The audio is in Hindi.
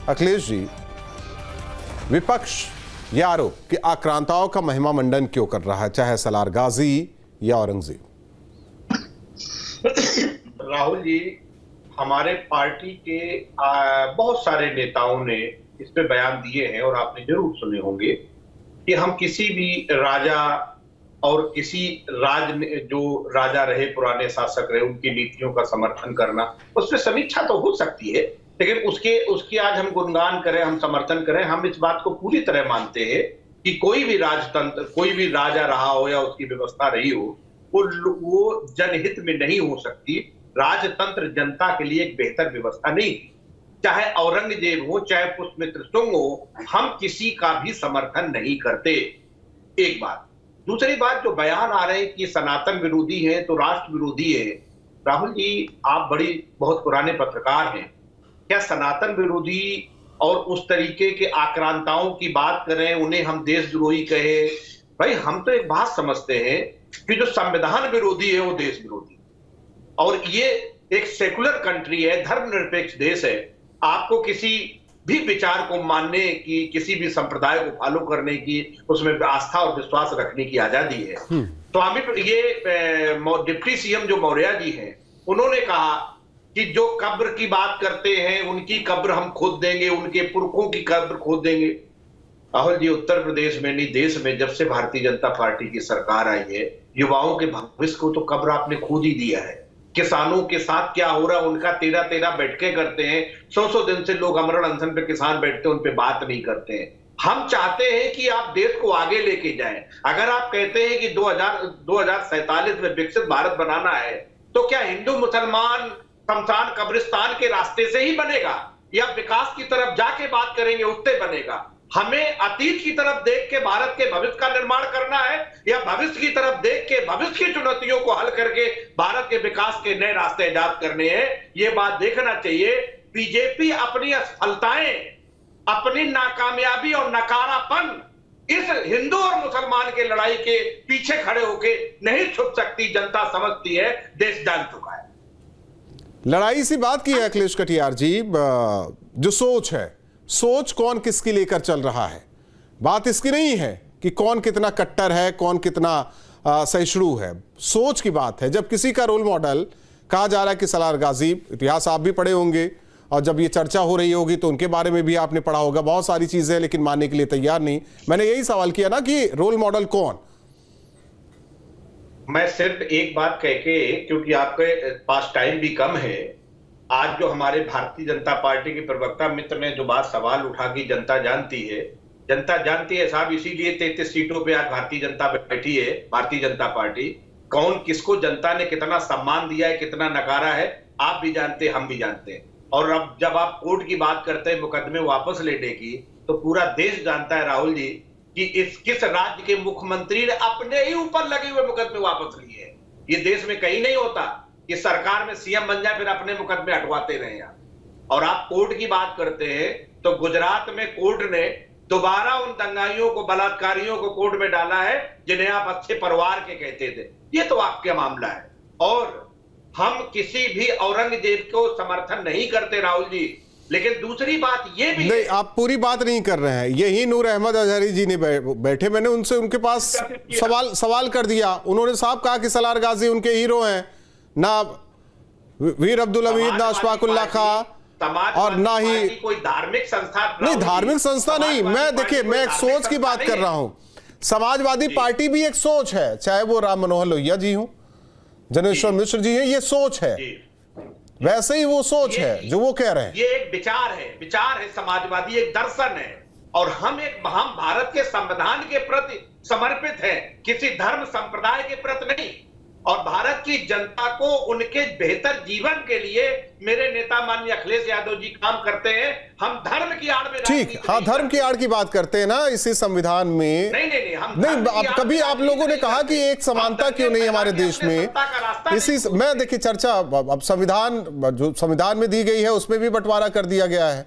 अखिलेश जी, विपक्ष यह आरोप कि आक्रांताओं का महिमा मंडन क्यों कर रहा है, चाहे सलार गाजी या औरंगजेब? राहुल जी, हमारे पार्टी के बहुत सारे नेताओं ने इस पे बयान दिए हैं और आपने जरूर सुने होंगे कि हम किसी भी राजा और किसी जो राजा रहे, पुराने शासक रहे, उनकी नीतियों का समर्थन करना, उसमें समीक्षा तो हो सकती है, लेकिन उसकी आज हम गुणगान करें, हम समर्थन करें, हम इस बात को पूरी तरह मानते हैं कि कोई भी राजतंत्र, कोई भी राजा रहा हो या उसकी व्यवस्था रही हो, वो जनहित में नहीं हो सकती। राजतंत्र जनता के लिए एक बेहतर व्यवस्था नहीं थी। चाहे औरंगजेब हो, चाहे पुष्यमित्र सुंग हो, हम किसी का भी समर्थन नहीं करते। एक बात। दूसरी बात, जो बयान आ रहे हैं कि सनातन विरोधी है तो राष्ट्र विरोधी है, राहुल जी आप बहुत पुराने पत्रकार हैं, क्या सनातन विरोधी और उस तरीके के आक्रांताओं की बात करें, उन्हें हम देशद्रोही कहे? भाई, हम तो एक बात समझते हैं कि जो संविधान विरोधी है वो देश विरोधी, और ये एक सेकुलर कंट्री है, धर्मनिरपेक्ष देश है। आपको किसी भी विचार को मानने की, किसी भी संप्रदाय को फॉलो करने की, उसमें आस्था और विश्वास रखने की आजादी है। तो ये डिप्टी सीएम जो मौर्य जी हैं, उन्होंने कहा कि जो कब्र की बात करते हैं उनकी कब्र हम खोद देंगे, उनके पुरखों की कब्र खोद देंगे। राहुल जी, उत्तर प्रदेश में नहीं, देश में जब से भारतीय जनता पार्टी की सरकार आई है, युवाओं के भविष्य को तो कब्र आपने खोद ही दिया है। किसानों के साथ क्या हो रहा है, उनका 13-13 बैठकें करते हैं, 100 दिन से लोग अमरण अनशन पे किसान बैठते हैं, उन पे बात नहीं करते हैं। हम चाहते हैं कि आप देश को आगे लेके जाएं। अगर आप कहते हैं कि 2047 में विकसित भारत बनाना है, तो क्या हिंदू मुसलमान शमशान कब्रिस्तान के रास्ते से ही बनेगा, या विकास की तरफ जाके बात करेंगे उससे बनेगा? हमें अतीत की तरफ देख के भारत के भविष्य का निर्माण करना है, या भविष्य की तरफ देख के भविष्य की चुनौतियों को हल करके भारत के विकास के नए रास्ते ईजाद करने हैं? ये बात देखना चाहिए। बीजेपी अपनी असफलताएं, अपनी नाकामयाबी और नकारापन इस हिंदू और मुसलमान के लड़ाई के पीछे खड़े होके नहीं छुप सकती। जनता समझती है, देश जान चुका है। लड़ाई सी बात की है अखिलेश कटियार जी, जो सोच है, सोच कौन किसकी लेकर चल रहा है। बात इसकी नहीं है कि कौन कितना कट्टर है, कौन कितना सहिष्णु है। सोच की बात है। जब किसी का रोल मॉडल कहा जा रहा है कि सलार गाजी, इतिहास आप भी पढ़े होंगे और जब ये चर्चा हो रही होगी तो उनके बारे में भी आपने पढ़ा होगा, बहुत सारी चीजें, लेकिन मानने के लिए तैयार नहीं। मैंने यही सवाल किया ना कि रोल मॉडल कौन? मैं सिर्फ एक बात कह के, क्योंकि आपके पास टाइम भी कम है, आज जो हमारे भारतीय जनता पार्टी के प्रवक्ता मित्र ने जो बात सवाल उठा कि जनता जानती है, जनता जानती है साहब, इसीलिए 33 सीटों पे आज भारतीय जनता बैठी है। भारतीय जनता पार्टी कौन, किसको जनता ने कितना सम्मान दिया है, कितना नकारा है, आप भी जानते हैं, हम भी जानते हैं। और अब जब आप कोर्ट की बात करते हैं मुकदमे वापस लेने की, तो पूरा देश जानता है राहुल जी कि किस राज्य के मुख्यमंत्री ने अपने ही ऊपर लगे हुए मुकदमे वापस लिए हैं। ये देश में कहीं नहीं होता कि सरकार में सीएम बन जाए फिर अपने मुकदमे हटवाते रहे यार। और आप कोर्ट की बात करते हैं, तो गुजरात में कोर्ट ने दोबारा उन दंगाइयों को, बलात्कारियों को कोर्ट में डाला है जिन्हें आप अच्छे परिवार के कहते थे। ये तो आपका मामला है। और हम किसी भी औरंगजेब को समर्थन नहीं करते राहुल जी, लेकिन दूसरी बात ये भी नहीं, आप पूरी बात नहीं कर रहे हैं। यही नूर अहमद अजहरी जी ने बैठे, मैंने उनसे उनके पास सवाल कर दिया। उन्होंने साफ कहा कि सलार गाजी उनके हीरो हैं, ना वीर अब्दुल हमीद, ना अशफाकुल्लाह खां, और ना ही कोई धार्मिक संस्था। नहीं, धार्मिक संस्था नहीं। मैं देखिए, मैं एक सोच की बात कर रहा हूं। समाजवादी पार्टी भी एक सोच है, चाहे वो राम मनोहर लोहिया जी हो, जनेश्वर मिश्र जी है, ये सोच है। वैसे ही वो सोच है जो वो कह रहे हैं। ये एक विचार है समाजवादी, एक दर्शन है। और हम भारत के संविधान के प्रति समर्पित हैं, किसी धर्म संप्रदाय के प्रति नहीं। और भारत की जनता को उनके बेहतर जीवन के लिए मेरे नेता माननीय अखिलेश यादव जी काम करते हैं। हम धर्म की आड़ में, ठीक, हाँ, धर्म की आड़ की बात करते हैं ना इसी संविधान में। नहीं, कभी आप लोगों ने कहा कि एक समानता क्यों नहीं हमारे देश में? इसी मैं देखिए चर्चा, अब संविधान जो संविधान में दी गई है उसमें भी बंटवारा कर दिया गया है।